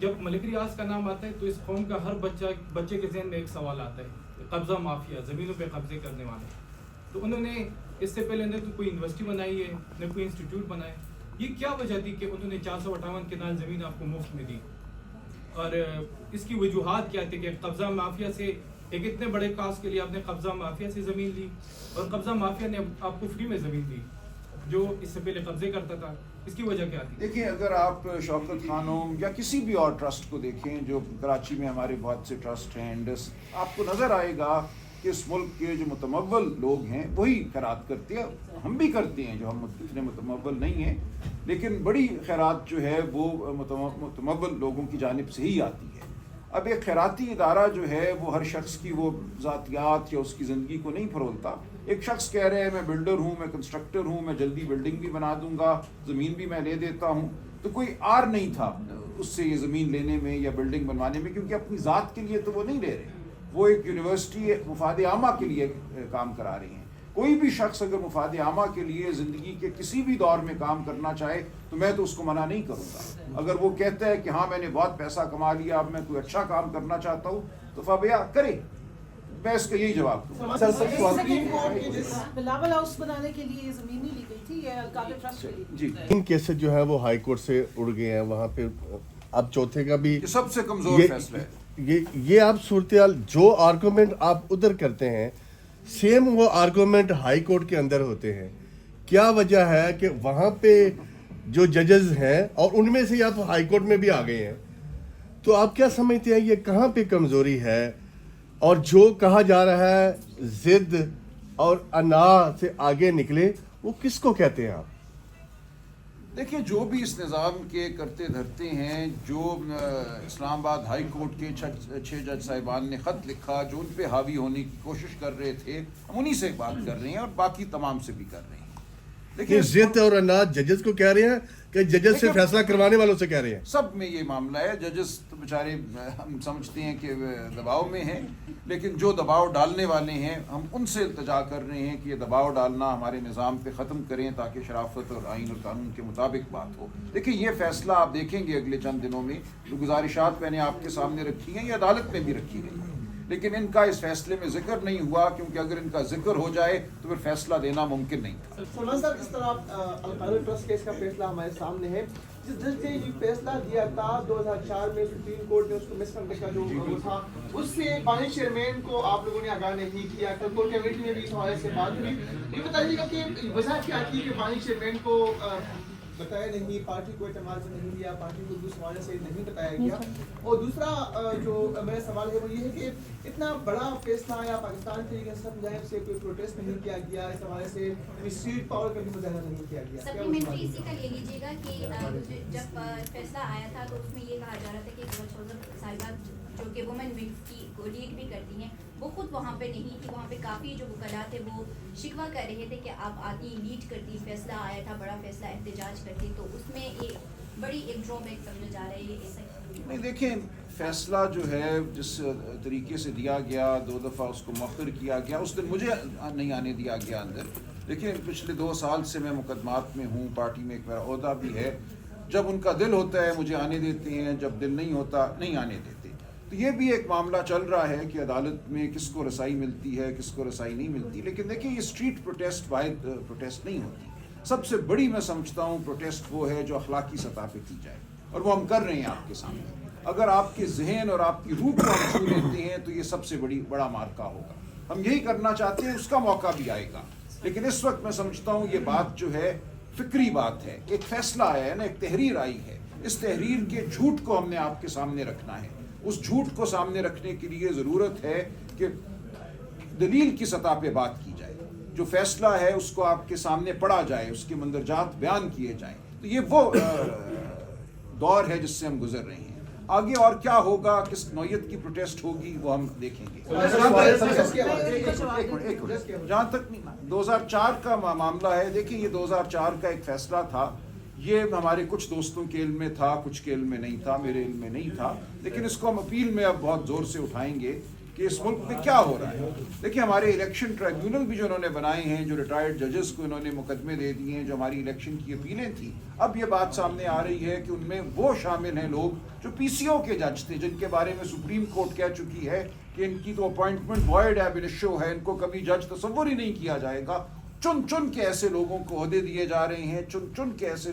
جب ملک ریاض کا نام آتا ہے تو اس قوم کا ہر بچے کے ذہن میں ایک سوال آتا ہے، قبضہ مافیا، زمینوں پہ قبضے کرنے والے. تو انہوں نے اس سے پہلے نہ تو کوئی یونیورسٹی بنائی ہے نہ کوئی انسٹیٹیوٹ بنایا. یہ کیا وجہ تھی کہ انہوں نے 458 کنال زمین آپ کو مفت میں دی؟ اور اس کی وجوہات کیا تھی کہ قبضہ مافیا سے ایک اتنے بڑے کاز کے لیے آپ نے قبضہ مافیا سے زمین لی، اور قبضہ مافیا نے آپ کو فری میں زمین دی جو اس سے پہلے قبضے کرتا تھا؟ اس کی وجہ کیا تھی؟ دیکھیں، اگر آپ شوکت خانم یا کسی بھی اور ٹرسٹ کو دیکھیں، جو کراچی میں ہمارے بہت سے ٹرسٹ ہیں انڈس، آپ کو نظر آئے گا کہ اس ملک کے جو متمول لوگ ہیں وہی خیرات کرتے ہیں. ہم بھی کرتے ہیں جو ہم اتنے متمول نہیں ہیں، لیکن بڑی خیرات جو ہے وہ متمول لوگوں کی جانب سے ہی آتی ہے. اب ایک خیراتی ادارہ جو ہے وہ ہر شخص کی وہ ذاتیات یا اس کی زندگی کو نہیں پھرولتا. ایک شخص کہہ رہے ہیں میں بلڈر ہوں، میں کنسٹرکٹر ہوں، میں جلدی بلڈنگ بھی بنا دوں گا، زمین بھی میں لے دیتا ہوں، تو کوئی آر نہیں تھا اس سے یہ زمین لینے میں یا بلڈنگ بنوانے میں، کیونکہ اپنی ذات کے لیے تو وہ نہیں لے رہے، وہ ایک یونیورسٹی مفاد عامہ کے لیے کام کرا رہی ہیں. کوئی بھی شخص اگر مفاد عامہ کے لیے زندگی کے کسی بھی دور میں کام کرنا چاہے تو میں تو اس کو منع نہیں کروں گا. اگر وہ کہتا ہے کہ ہاں میں نے بہت پیسہ کما لیا، اب میں کوئی اچھا کام کرنا چاہتا ہوں، تو فبیا کرے. میں اس کا یہی جواب دوں. بلاول ہاؤس بنانے کے لیے زمین نہیں لی گئی تھی، یہ القادر ٹرسٹ کے لیے. جی، ان کیسز جو ہے وہ ہائی کورٹ سے اڑ گئے ہیں وہاں پہ. اب چوتھے کا بھی یہ سب سے کمزور فیصلہ ہے. یہ آپ صورتحال جو آرگومنٹ آپ ادھر کرتے ہیں سیم وہ آرگومنٹ ہائی کورٹ کے اندر ہوتے ہیں. کیا وجہ ہے کہ وہاں پہ جو ججز ہیں اور ان میں سے آپ ہائی کورٹ میں بھی آ گئے ہیں، تو آپ کیا سمجھتے ہیں یہ کہاں پہ کمزوری ہے؟ اور جو کہا جا رہا ہے ضد اور انا سے آگے نکلے، وہ کس کو کہتے ہیں آپ؟ دیکھیں، جو بھی اس نظام کے کرتے دھرتے ہیں، جو اسلام آباد ہائی کورٹ کے 6 جج صاحبان نے خط لکھا، جو ان پہ حاوی ہونے کی کوشش کر رہے تھے، ہم انہی سے بات کر رہے ہیں اور باقی تمام سے بھی کر رہے ہیں. کہ ضد اور انا ججز کو کہہ رہے ہیں کہ ججز سے فیصلہ کروانے والوں سے کہہ رہے ہیں؟ سب میں یہ معاملہ ہے. ججز تو بیچارے ہم سمجھتے ہیں کہ دباؤ میں ہیں، لیکن جو دباؤ ڈالنے والے ہیں ہم ان سے التجا کر رہے ہیں کہ یہ دباؤ ڈالنا ہمارے نظام پہ ختم کریں تاکہ شرافت اور آئین اور قانون کے مطابق بات ہو. دیکھیں، یہ فیصلہ آپ دیکھیں گے اگلے چند دنوں میں. جو گزارشات میں نے آپ کے سامنے رکھی ہیں یہ عدالت میں بھی رکھی گئی ہیں، لیکن ان کا اس فیصلے میں ذکر نہیں ہوا، کیونکہ اگر ان کا ذکر ہو جائے تو پھر فیصلہ دینا ممکن نہیں تھا. سلمان صاحب، اس طرح القادر ٹرسٹ کیس کا فیصلہ ہمارے سامنے ہے. جس جج نے یہ فیصلہ دیا تھا 2004 میں سپریم کورٹ نے اس کو مس کرنے کا جو وہ تھا، اس سے بانی چیئرمین کو آپ لوگوں نے آگاہ نہیں کیا. کور کمیٹی میں بھی اس حوالے سے بات ہوئی. یہ بتائیے گا کہ وجہ کیا تھی کہ بانی چیئرمین کو بتایا نہیں، پارٹی کو اعتماد سے نہیں لیا، پارٹی کو دوسرے حوالے سے نہیں بتایا گیا؟ اور دوسرا جو میرا سوال ہے وہ یہ ہے کہ اتنا بڑا فیصلہ یا پاکستان کی جانب سے کوئی پروٹیسٹ نہیں کیا گیا، اس حوالے سے اسٹریٹ پاور کا بھی مظاہرہ نہیں کیا گیا. سپلیمنٹری اسی کا لے لیجیے گا کہ جب فیصلہ آیا تھا تو اس میں یہ کہا جا رہا تھا کہ صاحبات جو کہ وومن ونگ کی لیڈ بھی کرتی ہیں، وہ خود وہاں پہ نہیں تھی. وہاں پہ کافی جو وکلاء تھے وہ شکوہ کر رہے تھے کہ آپ آتی لیڈ کرتی، فیصلہ آیا تھا بڑا فیصلہ، احتجاج کرتی، تو اس میں ایک بڑی ایک ڈرا بیک سمجھا جا رہا ہے. ایسا نہیں، دیکھیں، فیصلہ جو ہے جس طریقے سے دیا گیا، 2 دفعہ اس کو مؤخر کیا گیا، اس دن مجھے نہیں آنے دیا گیا اندر. دیکھیں، پچھلے 2 سال سے میں مقدمات میں ہوں، پارٹی میں ایک میرا عہدہ بھی ہے. جب ان کا دل ہوتا ہے مجھے آنے دیتے ہیں، جب دل نہیں ہوتا نہیں آنے دیتے. تو یہ بھی ایک معاملہ چل رہا ہے کہ عدالت میں کس کو رسائی ملتی ہے، کس کو رسائی نہیں ملتی. لیکن دیکھیں، یہ اسٹریٹ پروٹیسٹ واحد پروٹیسٹ نہیں ہوتی. سب سے بڑی میں سمجھتا ہوں پروٹیسٹ وہ ہے جو اخلاقی سطح پہ کی جائے، اور وہ ہم کر رہے ہیں آپ کے سامنے. اگر آپ کے ذہن اور آپ کی روح کو ہم چھو لیتے ہیں تو یہ سب سے بڑا مارکا ہوگا. ہم یہی کرنا چاہتے ہیں، اس کا موقع بھی آئے گا. لیکن اس وقت میں سمجھتا ہوں یہ بات جو ہے فکری بات ہے. ایک فیصلہ آیا ہے نا، ایک تحریر آئی ہے، اس تحریر کے جھوٹ کو ہم نے آپ کے سامنے رکھنا ہے. اس جھوٹ کو سامنے رکھنے کے لیے ضرورت ہے کہ دلیل کی سطح پہ بات کی جائے. جو فیصلہ ہے اس کو آپ کے سامنے پڑھا جائے، اس کے مندرجات بیان کیے جائیں. تو یہ وہ دور ہے جس سے ہم گزر رہے ہیں. آگے اور کیا ہوگا، کس نوعیت کی پروٹیسٹ ہوگی، وہ ہم دیکھیں گے. جہاں تک 2004 کا معاملہ ہے، دیکھیں یہ 2004 کا ایک فیصلہ تھا. یہ ہمارے کچھ دوستوں کے علم میں تھا، کچھ کے علم میں نہیں تھا، میرے علم میں نہیں تھا. لیکن اس کو ہم اپیل میں اب بہت زور سے اٹھائیں گے کہ اس ملک میں کیا ہو رہا ہے. دیکھیے ہمارے الیکشن ٹریبیونل بھی جو انہوں نے بنائے ہیں, جو ریٹائرڈ ججز کو انہوں نے مقدمے دے دیے ہیں, جو ہماری الیکشن کی اپیلیں تھیں, اب یہ بات سامنے آ رہی ہے کہ ان میں وہ شامل ہیں لوگ جو پی سی او کے جج تھے, جن کے بارے میں سپریم کورٹ کہہ چکی ہے کہ ان کی تو اپوائنٹمنٹ وائڈ ایب انیشو ہے, ان کو کبھی جج تصور ہی نہیں کیا جائے گا. چن چن کے ایسے لوگوں کو عہدے دیے جا رہے ہیں, چن چن کے ایسے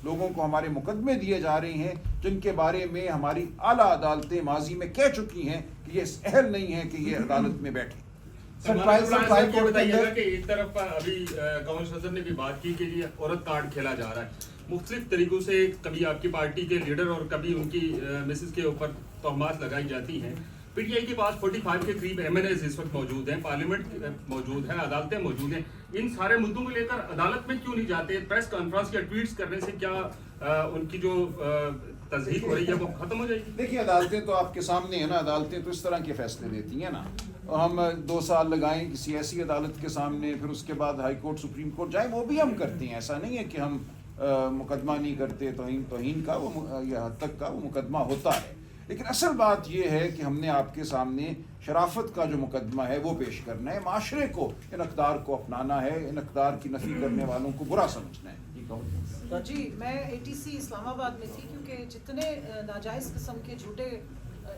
لوگوں کو ہمارے مقدمے دیے جا رہے ہیں جن کے بارے میں ہماری اعلیٰ عدالتیں ماضی میں کہہ چکی ہیں کہ یہ اہل نہیں ہے کہ یہ عدالت میں بیٹھے. بتائیے گا کہ ایک طرف ابھی گورنر صدر نے بھی بات کی کہ یہ عورت کارڈ کھیلا جا رہا ہے مختلف طریقوں سے, کبھی آپ کی پارٹی کے لیڈر اور کبھی ان کی مسز کے اوپر تہمات لگائی جاتی ہیں. پی ٹی آئی کے پاس 45 کے قریب ایم این ایز اس وقت موجود ہیں, پارلیمنٹ موجود ہے, عدالتیں موجود ہیں. ان سارے مدعوں کو لے کر عدالت میں کیوں نہیں جاتے؟ پریس کانفرنس یا ٹویٹس کرنے سے کیا ان کی جو تضحیق ہو رہی ہے وہ ختم ہو جائے گی؟ دیکھیے عدالتیں تو آپ کے سامنے ہیں نا, عدالتیں تو اس طرح کے فیصلے دیتی ہیں نا. ہم 2 سال لگائیں کسی ایسی عدالت کے سامنے, پھر اس کے بعد ہائی کورٹ سپریم کورٹ جائیں, وہ بھی ہم کرتے ہیں. ایسا نہیں ہے کہ ہم مقدمہ نہیں کرتے, توہین کا وہ یا حد تک کا وہ مقدمہ ہوتا ہے. لیکن اصل بات یہ ہے کہ ہم نے آپ کے سامنے شرافت کا جو مقدمہ ہے وہ پیش کرنا ہے. معاشرے کو ان اقدار کو اپنانا ہے, ان اقدار کی نفی کرنے والوں کو برا سمجھنا ہے. جی میں ATC اسلام آباد میں تھی, کیونکہ جتنے ناجائز قسم کے جھوٹے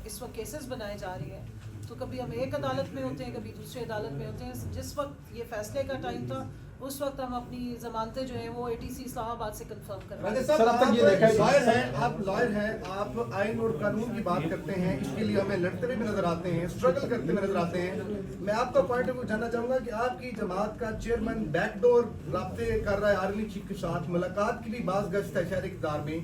اس وقت کیسز بنائے جا رہے ہیں, تو کبھی ہم ایک عدالت میں ہوتے ہیں, کبھی دوسری عدالت میں ہوتے ہیں. جس وقت یہ فیصلے کا ٹائم تھا اس وقت ہم اپنی ضمانتیں جو ہیں وہ ATC اسلام آباد سے کنفرم کر رہے ہیں. سر اب تک یہ دیکھا ہے, لائر ہیں, آپ لائر ہیں, آپ آئین اور قانون کی بات کرتے ہیں, اس کے لیے ہمیں لڑتے ہوئے نظر آتے ہیں, اسٹرگل کرتے ہوئے نظر آتے ہیں. میں آپ کا پوائنٹ آف ویو جاننا چاہوں گا کہ آپ کی جماعت کا چیئرمین بیک ڈور رابطے کر رہا ہے آرمی چیف کے ساتھ, ملاقات کی بھی بعض گشت ہے شہر اقتدار میں,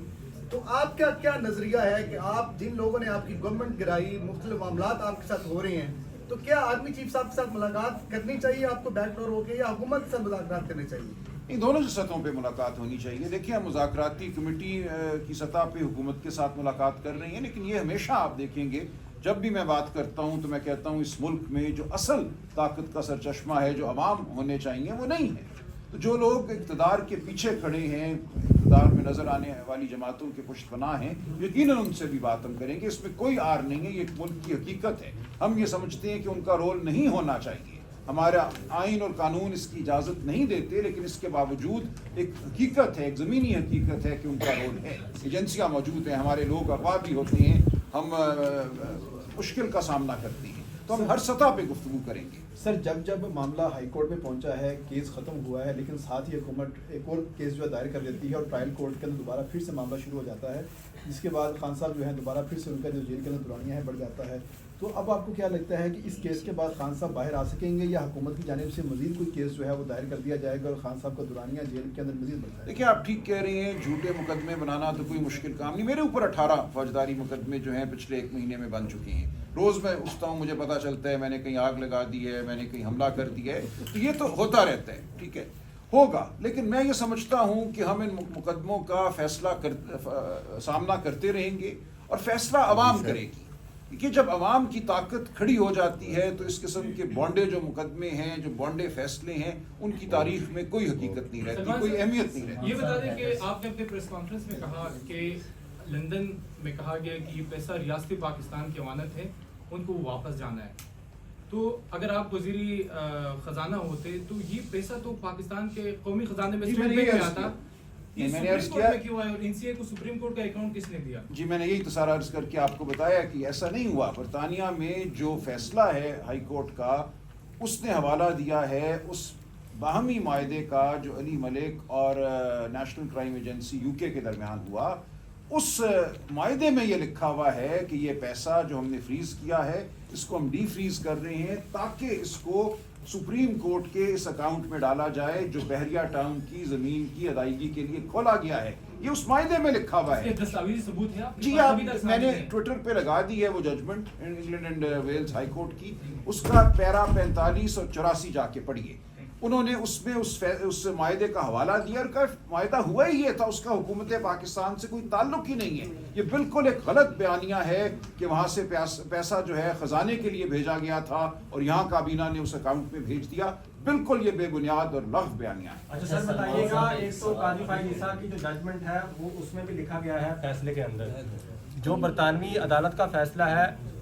تو آپ کا کیا نظریہ ہے کہ آپ جن لوگوں نے آپ کی گورنمنٹ گرائی, مختلف معاملات آپ کے ساتھ ہو رہے ہیں, تو کیا آرمی چیف صاحب کے ساتھ ملاقات کرنی چاہیے آپ کو بیک ڈور ہو کے, یا حکومت کے ساتھ مذاکرات کرنے چاہیے؟ ان دونوں سطحوں پہ ملاقات ہونی چاہیے. دیکھیں ہم مذاکراتی کمیٹی کی سطح پہ حکومت کے ساتھ ملاقات کر رہے ہیں, لیکن یہ ہمیشہ آپ دیکھیں گے جب بھی میں بات کرتا ہوں تو میں کہتا ہوں اس ملک میں جو اصل طاقت کا سرچشمہ ہے, جو عوام ہونے چاہیے, وہ نہیں ہے. تو جو لوگ اقتدار کے پیچھے کھڑے ہیں, اقتدار میں نظر آنے والی جماعتوں کے پشت پناہ ہیں, یقیناً ان سے بھی بات ہم کریں گے. اس میں کوئی آر نہیں ہے, یہ ایک ملک کی حقیقت ہے. ہم یہ سمجھتے ہیں کہ ان کا رول نہیں ہونا چاہیے, ہمارا آئین اور قانون اس کی اجازت نہیں دیتے, لیکن اس کے باوجود ایک حقیقت ہے, ایک زمینی حقیقت ہے کہ ان کا رول ہے. ایجنسیاں موجود ہیں, ہمارے لوگ اغوا بھی ہوتے ہیں, ہم مشکل کا سامنا کرتے ہیں, تو ہم ہر سطح پہ گفتگو کریں گے. سر جب معاملہ ہائی کورٹ میں پہنچا ہے, کیس ختم ہوا ہے, لیکن ساتھ ہی حکومت ایک اور کیس جو ہے دائر کر دیتی ہے اور ٹرائل کورٹ کے اندر دوبارہ پھر سے معاملہ شروع ہو جاتا ہے, جس کے بعد خان صاحب جو ہیں دوبارہ پھر سے ان کا جو جیل کے اندر دورانیہ ہے بڑھ جاتا ہے. تو اب آپ کو کیا لگتا ہے کہ اس کیس کے بعد خان صاحب باہر آ سکیں گے, یا حکومت کی جانب سے مزید کوئی کیس جو ہے وہ دائر کر دیا جائے گا اور خان صاحب کا دورانیہ جیل کے اندر مزید بڑھ جائے گا؟ دیکھیں آپ ٹھیک کہہ رہے ہیں, جھوٹے مقدمے بنانا تو کوئی مشکل کام نہیں. میرے اوپر 18 فوجداری مقدمے جو ہیں پچھلے 1 مہینے میں بن چکے ہیں. روز میں اٹھتا ہوں, مجھے پتہ چلتا ہے میں نے کہیں آگ لگا دی ہے, میں نے کہیں حملہ کر دیا ہے, تو یہ تو ہوتا رہتا ہے, ٹھیک ہے, ہوگا. لیکن میں یہ سمجھتا ہوں کہ ہم ان مقدموں کا فیصلہ سامنا کرتے رہیں گے, اور فیصلہ عوام کرے گی. کہ جب عوام کی طاقت کھڑی ہو جاتی ہے تو اس قسم کے بانڈے جو مقدمے ہیں, جو بانڈے فیصلے ہیں, ان کی تاریخ میں کوئی حقیقت نہیں رہتی, کوئی اہمیت نہیں رہتی. یہ بتا دیں کہ آپ نے اپنے پریس کانفرنس میں کہا کہ لندن میں کہا گیا کہ یہ پیسہ ریاست پاکستان کی امانت ہے, ان کو واپس جانا ہے. تو اگر آپ وزیری خزانہ ہوتے تو یہ پیسہ تو پاکستان کے قومی خزانے میں آتا, میں نے عرض کیا کیوں ہے, اور NCA کو سپریم کورٹ کا اکاؤنٹ کس نے دیا؟ جی میں نے یہی سارا عرض کر کے آپ کو بتایا کہ ایسا نہیں ہوا. برطانیہ میں جو فیصلہ ہے ہائی کورٹ کا, اس نے حوالہ دیا ہے اس باہمی معاہدے کا جو علی ملک اور نیشنل کرائم ایجنسی UK کے درمیان ہوا. اس معاہدے میں یہ لکھا ہوا ہے کہ یہ پیسہ جو ہم نے فریز کیا ہے, اس کو ہم ڈی فریز کر رہے ہیں تاکہ اس کو سپریم کورٹ کے اس اکاؤنٹ میں ڈالا جائے جو بحریہ ٹاؤن کی زمین کی ادائیگی کے لیے کھولا گیا ہے. یہ اس معاہدے میں لکھا ہوا ہے. دستاویزی ثبوت ہے جی آپ, میں نے ٹویٹر پہ لگا دی ہے وہ judgement England and Wales High Court کی, اس کا پیرا 45 اور 84 جا کے پڑھیے. انہوں نے اس میں اس معاہدے کا حوالہ دیا, اور معاہدہ ہوا ہی یہ تھا, اس کا حکومت پاکستان سے کوئی تعلق ہی نہیں ہے. یہ بالکل ایک غلط بیانیہ ہے کہ وہاں سے پیسہ جو ہے خزانے کے لیے بھیجا گیا تھا اور یہاں کابینہ نے اس اکاؤنٹ میں بھیج دیا. بالکل یہ بے بنیاد اور لغو بیانیہ ہے. اچھا سر بتائیے گا, ایک تو قاضی فائز عیسیٰ کی جو ججمنٹ ہے وہ اس میں بھی لکھا گیا ہے فیصلے کے اندر, جو برطانوی عدالت کا فیصلہ ہے